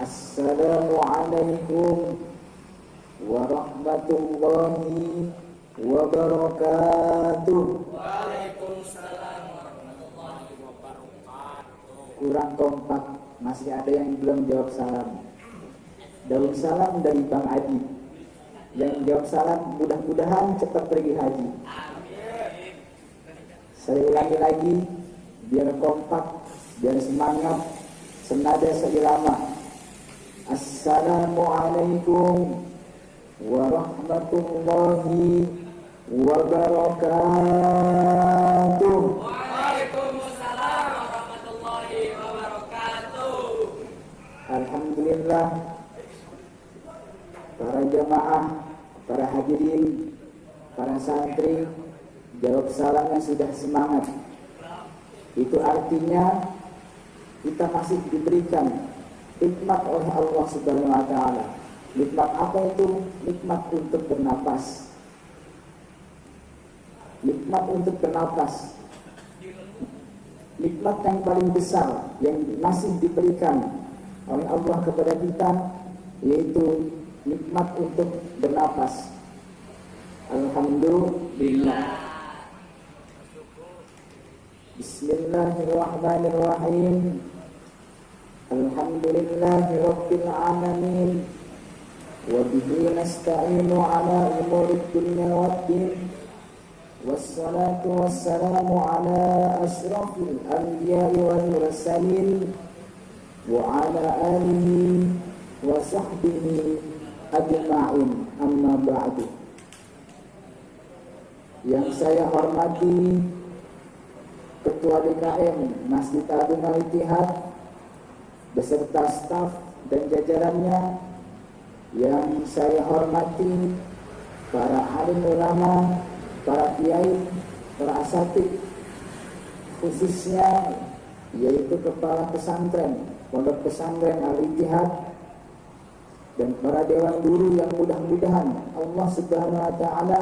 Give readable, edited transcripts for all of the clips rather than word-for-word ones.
Assalamualaikum warahmatullahi wabarakatuh. Waalaikumsalam warahmatullahi wabarakatuh. Kurang kompak, masih ada yang belum jawab salam. Daun salam dari Bang Adi. Yang jawab salam mudah-mudahan cepat pergi haji. Amin. Saya ulangi lagi, biar kompak, biar semangat, senada seirama. Assalamualaikum warahmatullahi wabarakatuh. Waalaikumsalam warahmatullahi wabarakatuh. Alhamdulillah, para jamaah, para hadirin, para santri, jawab salamnya sudah semangat. Itu artinya kita masih diberikan nikmat oleh Allah Subhanahu wa Ta'ala. Nikmat apa itu? Nikmat untuk bernapas. Nikmat untuk bernapas. Nikmat yang paling besar yang masih diberikan oleh Allah kepada kita, yaitu nikmat untuk bernapas. Alhamdulillah. Bismillahirrahmanirrahim. Alhamdulillahi rabbil alamin. Wa bihi nasta'inu ala umurid dunya waddin. Wassalatu wassalamu ala asyrafil anbiya'i wal mursalin wa ala alihi wa sahbihi ajma'in, amma ba'du. Yang saya hormati Ketua DKM Masjid Agung Al-Ittihad beserta staf dan jajarannya, yang saya hormati para alim ulama, para kiai, para asatidz, khususnya yaitu kepala pesantren Pondok Pesantren Al-Ittihad, dan para dewan guru yang mudah-mudahan Allah Subhanahu wa Ta'ala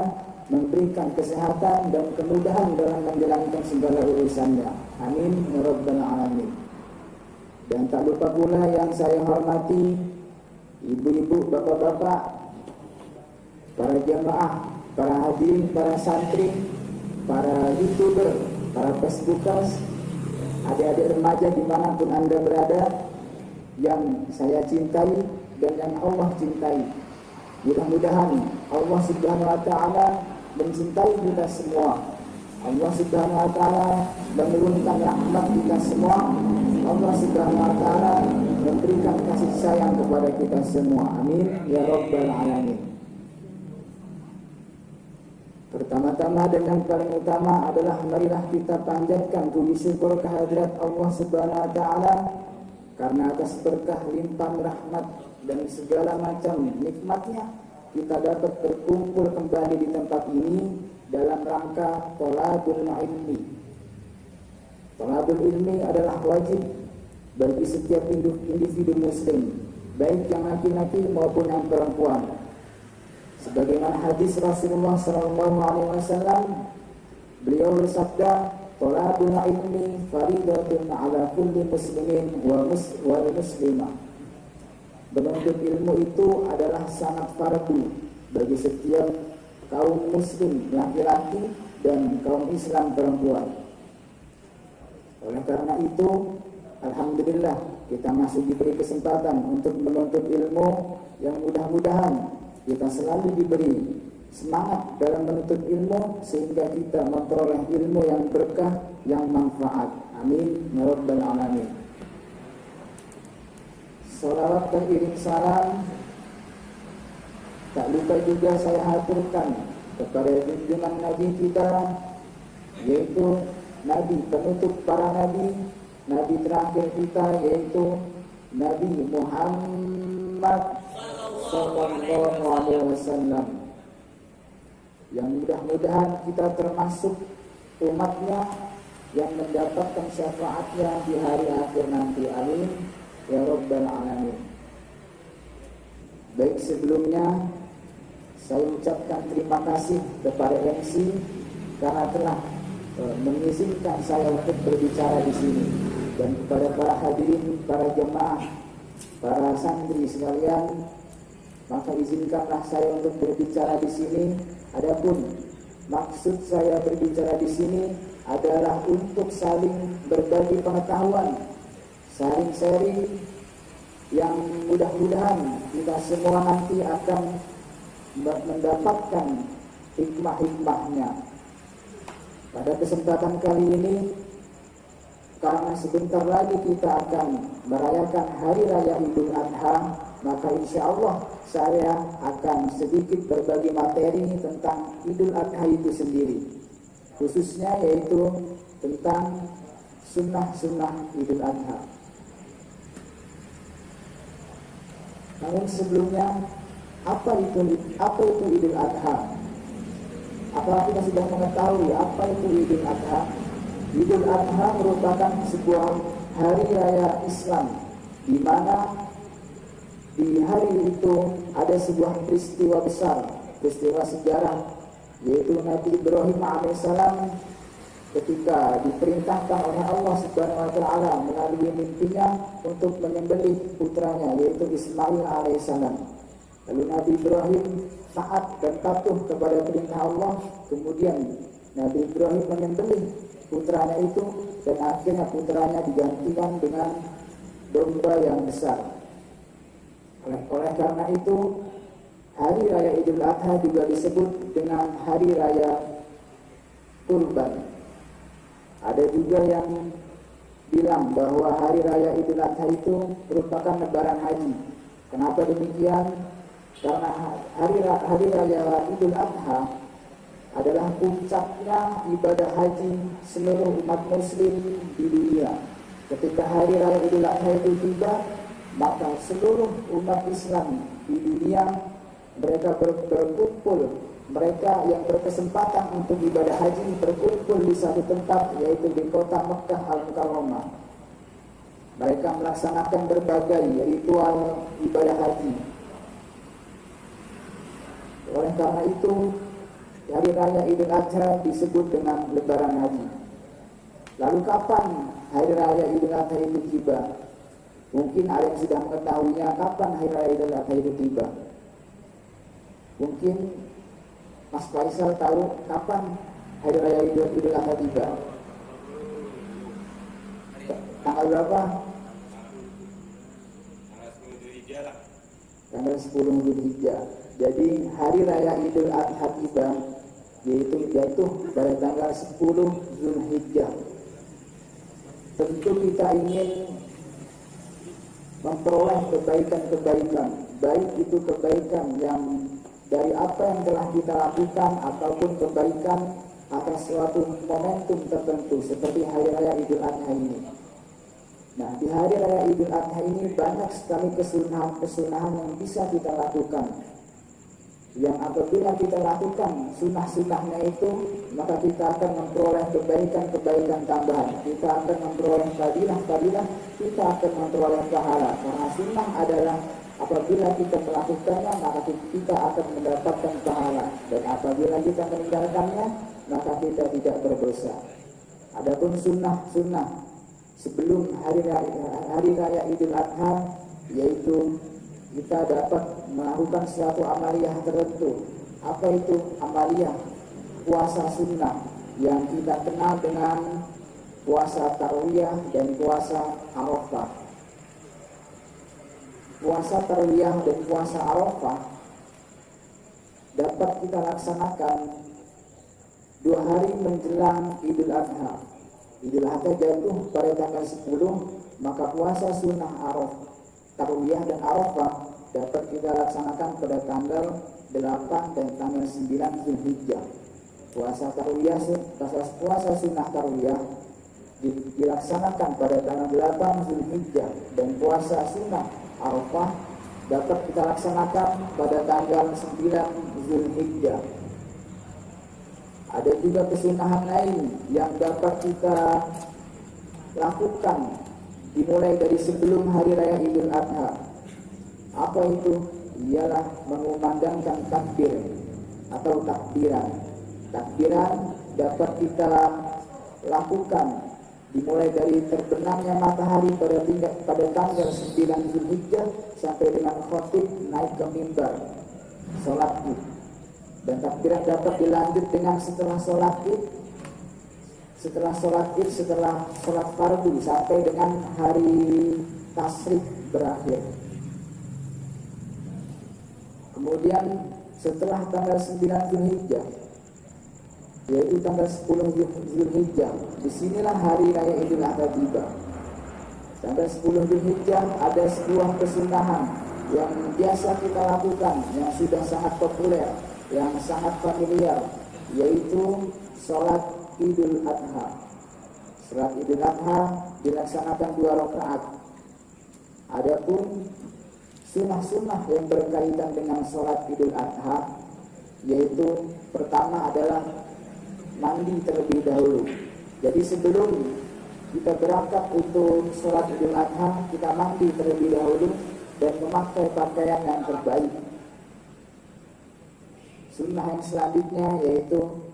memberikan kesehatan dan kemudahan dalam menjalankan segala urusannya. Amin ya rabbal alamin. Dan tak lupa pula yang saya hormati ibu-ibu, bapak-bapak, para jamaah, para hadirin, para santri, para youtuber, para facebookers, adik-adik remaja dimanapun anda berada, yang saya cintai dan yang Allah cintai. Mudah-mudahan Allah Subhanahu wa Ta'ala mencintai kita semua. Allah Subhanahu wa Ta'ala menurunkan rahmat kita semua. Allah Subhanahu wa Ta'ala memberikan kasih sayang kepada kita semua. Amin ya rabbal alamin. Pertama-tama dan yang paling utama adalah marilah kita panjatkan puji syukur kehadirat Allah Subhanahu wa Ta'ala karena atas berkah limpahan rahmat dan segala macam nikmatnya kita dapat berkumpul kembali di tempat ini dalam rangka thalabul ilmi. Thalabul ilmi adalah wajib bagi setiap individu muslim, baik yang laki-laki maupun yang perempuan. Sebagaimana hadis Rasulullah SAW, beliau bersabda, thalabul ilmi faridatun ala kulli muslimin wal muslimah. Menuntut ilmu itu adalah sangat fardu bagi setiap kaum muslim laki-laki dan kaum Islam perempuan. Oleh karena itu, alhamdulillah kita masih diberi kesempatan untuk menuntut ilmu, yang mudah-mudahan kita selalu diberi semangat dalam menuntut ilmu sehingga kita memperoleh ilmu yang berkah, yang manfaat. Amin ya rabbal alamin. Salawat dan iring salam tak lupa juga saya haturkan kepada junjungan Nabi kita, yaitu Nabi penutup para nabi, Nabi terakhir kita, yaitu Nabi Muhammad Sallallahu Alaihi Wasallam, yang mudah-mudahan kita termasuk umatnya yang mendapatkan syafaatnya di hari akhir nanti. Amin ya rabbal alamin. Baik, sebelumnya saya ucapkan terima kasih kepada MC karena telah mengizinkan saya untuk berbicara di sini, dan kepada para hadirin, para jemaah, para santri sekalian, maka izinkanlah saya untuk berbicara di sini. Adapun maksud saya berbicara di sini adalah untuk saling berbagi pengetahuan, saling sharing, yang mudah-mudahan kita semua nanti akan mendapatkan hikmah-hikmahnya. Pada kesempatan kali ini, karena sebentar lagi kita akan merayakan Hari Raya Idul Adha, maka insya Allah saya akan sedikit berbagi materi tentang Idul Adha itu sendiri, khususnya yaitu tentang sunnah-sunnah Idul Adha. Namun sebelumnya, apa itu Idul Adha? Apakah kita sudah mengetahui apa itu Idul Adha? Idul Adha merupakan sebuah hari raya Islam, di mana di hari itu ada sebuah peristiwa besar, peristiwa sejarah, yaitu Nabi Ibrahim alaihissalam ketika diperintahkan oleh Allah Subhanahu wa taala melalui mimpinya untuk menyembelih putranya, yaitu Ismail alaihissalam. Lalu Nabi Ibrahim taat dan patuh kepada perintah Allah, kemudian Nabi Ibrahim menyembelih putranya itu, dan akhirnya putranya digantikan dengan domba yang besar. Oleh karena itu, Hari Raya Idul Adha juga disebut dengan Hari Raya Kurban. Ada juga yang bilang bahwa Hari Raya Idul Adha itu merupakan lebaran haji. Kenapa demikian? Karena Hari Raya Idul Adha adalah puncaknya ibadah haji seluruh umat muslim di dunia. Ketika Hari Raya Idul Adha itu tiba, maka seluruh umat Islam di dunia mereka berkumpul, mereka yang berkesempatan untuk ibadah haji berkumpul di satu tempat, yaitu di kota Mekkah Al-Mukarramah. Mereka melaksanakan berbagai ritual ibadah haji. Oleh karena itu, Hari Raya Idul Adha disebut dengan lebaran haji. Lalu kapan Hari Raya Idul Adha itu tiba? Mungkin ada yang sudah mengetahuinya kapan Hari Raya Idul Adha itu tiba. Mungkin Mas Faisal tahu kapan Hari Raya Idul Adha tiba? Tanggal berapa? Tanggal 10 Zulhijjah. Jadi Hari Raya Idul Adha tiba yaitu jatuh pada tanggal 10 Zulhijjah. Tentu kita ingin memperoleh kebaikan-kebaikan, baik itu kebaikan yang dari apa yang telah kita lakukan ataupun kebaikan atas suatu momentum tertentu seperti Hari Raya Idul Adha ini. Nah, di Hari Raya Idul Adha ini banyak sekali kesunahan-kesunahan yang bisa kita lakukan, yang apabila kita lakukan sunnah-sunnahnya itu, maka kita akan memperoleh kebaikan-kebaikan tambahan, kita akan memperoleh fadilah-fadilah, kita akan memperoleh pahala. Karena sunnah adalah apabila kita melakukannya, maka kita akan mendapatkan pahala, dan apabila kita meninggalkannya, maka kita tidak berdosa. Adapun sunnah-sunnah sebelum Hari Raya Idul Adha, yaitu kita dapat melakukan suatu amaliyah tertentu. Apa itu amaliyah? Puasa sunnah yang kita kenal dengan puasa Tarwiyah dan puasa Arafah. Puasa Tarwiyah dan puasa Arafah dapat kita laksanakan 2 hari menjelang Idul Adha. Idul Adha jatuh pada tanggal 10, maka puasa sunnah Arafah, Tarwiyah dan Arafah dapat kita laksanakan pada tanggal 8 dan tanggal 9 Zulhijjah. Puasa Tarwiyah, puasa sunnah Tarwiyah dilaksanakan pada tanggal 8 Zulhijjah, dan puasa sunnah Arafah dapat kita laksanakan pada tanggal 9 Zulhijjah. Ada juga kesunahan lain yang dapat kita lakukan dimulai dari sebelum Hari Raya Idul Adha. Apa itu? Ialah mengumandangkan takbir atau takbiran. Takbiran dapat kita lakukan dimulai dari terbenamnya matahari pada tanggal 9 Zulhijjah sampai dengan khatib naik ke mimbar sholat Id. Dan takbiran dapat dilanjut dengan setelah sholat Id, setelah sholat fardu sampai dengan hari tasyrik berakhir. Kemudian setelah tanggal 9 Zulhijjah, yaitu tanggal 10 Zulhijjah, disinilah hari raya Idul Adha tiba. Tanggal 10 Zulhijjah ada sebuah kesunahan yang biasa kita lakukan, yang sudah sangat populer, yang sangat familiar, yaitu sholat Idul Adha. Sholat Idul Adha dilaksanakan 2 rakaat. Adapun sunnah-sunnah yang berkaitan dengan sholat Idul Adha, yaitu pertama adalah mandi terlebih dahulu. Jadi sebelum kita berangkat untuk sholat Idul Adha, kita mandi terlebih dahulu dan memakai pakaian yang terbaik. Sunnah yang selanjutnya yaitu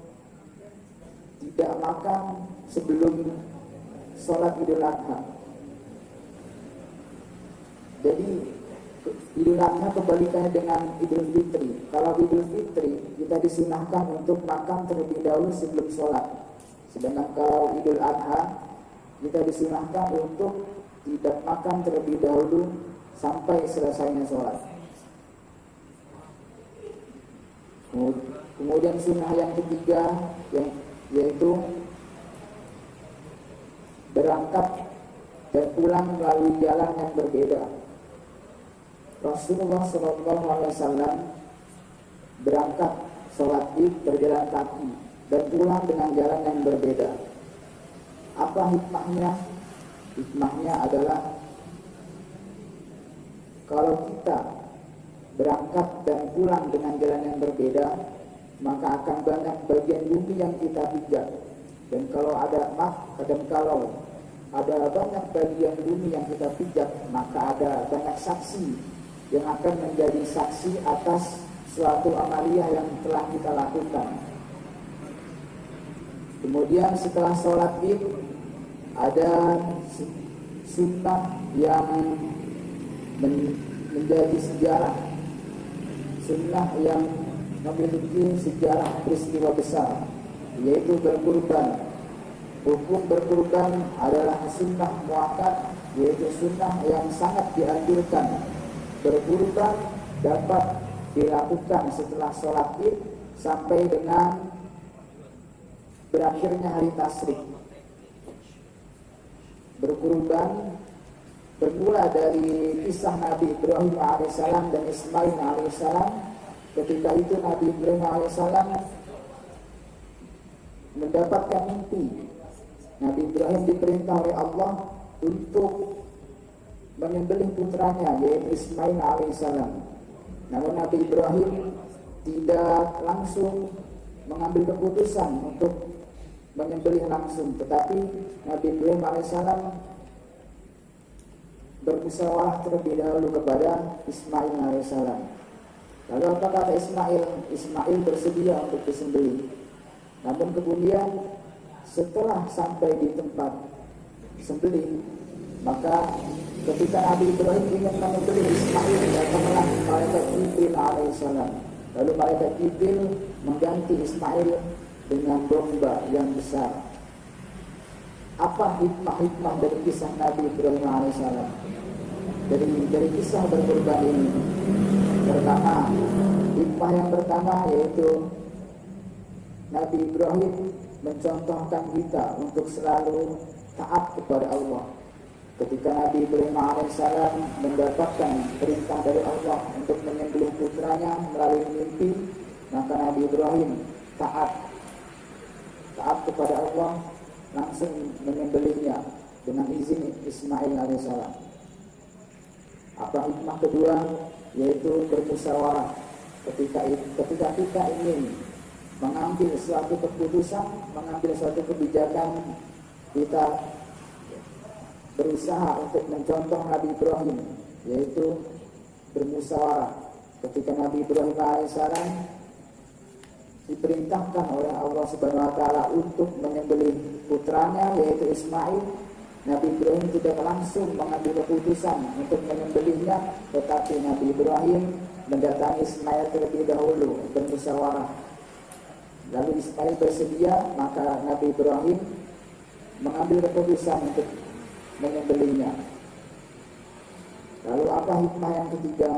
tidak makan sebelum sholat Idul Adha. Jadi Idul Adha kebalikannya dengan Idul Fitri. Kalau Idul Fitri kita disunahkan untuk makan terlebih dahulu sebelum sholat. Sedangkan kalau Idul Adha kita disunahkan untuk tidak makan terlebih dahulu sampai selesainya sholat. Kemudian sunnah yang ketiga yaitu berangkat dan pulang melalui jalan yang berbeda. Rasulullah SAW berangkat sholat Id berjalan kaki dan pulang dengan jalan yang berbeda. Apa hikmahnya? Hikmahnya adalah kalau kita berangkat dan pulang dengan jalan yang berbeda, maka akan banyak bagian bumi yang kita pijak. Dan kalau ada banyak bagian bumi yang kita pijak, maka ada banyak saksi yang akan menjadi saksi atas suatu amaliyah yang telah kita lakukan. Kemudian setelah sholat Id ada sunnah yang menjadi sejarah, sunnah yang memiliki sejarah peristiwa besar, yaitu berkurban. Hukum berkurban adalah sunnah muakkad, yaitu sunnah yang sangat dianjurkan. Berkurban dapat dilakukan setelah sholat Id sampai dengan berakhirnya hari tasyrik. Berkurban bermula dari kisah Nabi Ibrahim alaihissalam dan Ismail alaihissalam. Ketika itu Nabi Ibrahim alaihissalam mendapatkan mimpi. Nabi Ibrahim diperintah oleh Allah untuk menyembelih putranya yaitu Ismail alaihissalam. Namun Nabi Ibrahim tidak langsung mengambil keputusan untuk menyembelih langsung, tetapi Nabi Ibrahim alaihissalam bermusyawarah terlebih dahulu kepada Ismail alaihissalam. Lalu apa kata Ismail? Ismail bersedia untuk disembelih. Namun kemudian setelah sampai di tempat sembelih, maka ketika Nabi Ibrahim ingin menyembelih Ismail, datanglah malaikat Jibril alaihissalam. Lalu malaikat Jibril mengganti Ismail dengan domba yang besar. Apa hikmah dari kisah Nabi Ibrahim alaihissalam? Dari kisah berkurban ini, pertama, hikmah yang pertama yaitu Nabi Ibrahim mencontohkan kita untuk selalu taat kepada Allah. Ketika Nabi Ibrahim alaihissalam mendapatkan perintah dari Allah untuk menyembelih putranya melalui mimpi, maka Nabi Ibrahim taat kepada Allah, langsung menyembelihnya dengan izin Ismail alaihissalam. Apa hikmah kedua? Yaitu bermusyawarah. Ketika kita ingin mengambil suatu keputusan, mengambil suatu kebijakan, kita berusaha untuk mencontoh Nabi Ibrahim, yaitu bermusyawarah. Ketika Nabi Ibrahim alaihissalam diperintahkan oleh Allah Subhanahu wa taala untuk menyembelih putranya yaitu Ismail, Nabi Ibrahim tidak langsung mengambil keputusan untuk menyembelihnya, tetapi Nabi Ibrahim mendatangi Ismail terlebih dahulu bermusyawarah. Lalu Ismail bersedia, maka Nabi Ibrahim mengambil keputusan untuk menyembelihnya. Lalu apa hikmah yang ketiga?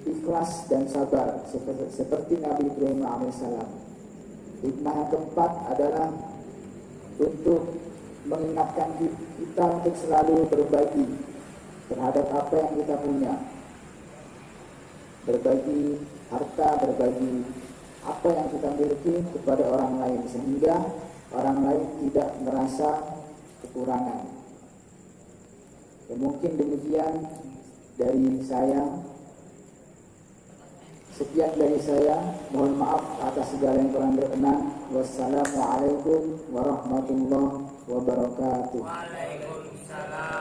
Ikhlas dan sabar seperti Nabi Ibrahim alaihissalam. Hikmah yang keempat adalah untuk mengingatkan kita untuk selalu berbagi terhadap apa yang kita punya, berbagi harta, berbagi apa yang kita miliki kepada orang lain sehingga orang lain tidak merasa kekurangan. Ya, mungkin demikian dari saya. Sekian dari saya, mohon maaf atas segala yang kurang berkenan. Wassalamualaikum warahmatullahi wabarakatuh. Waalaikumsalam.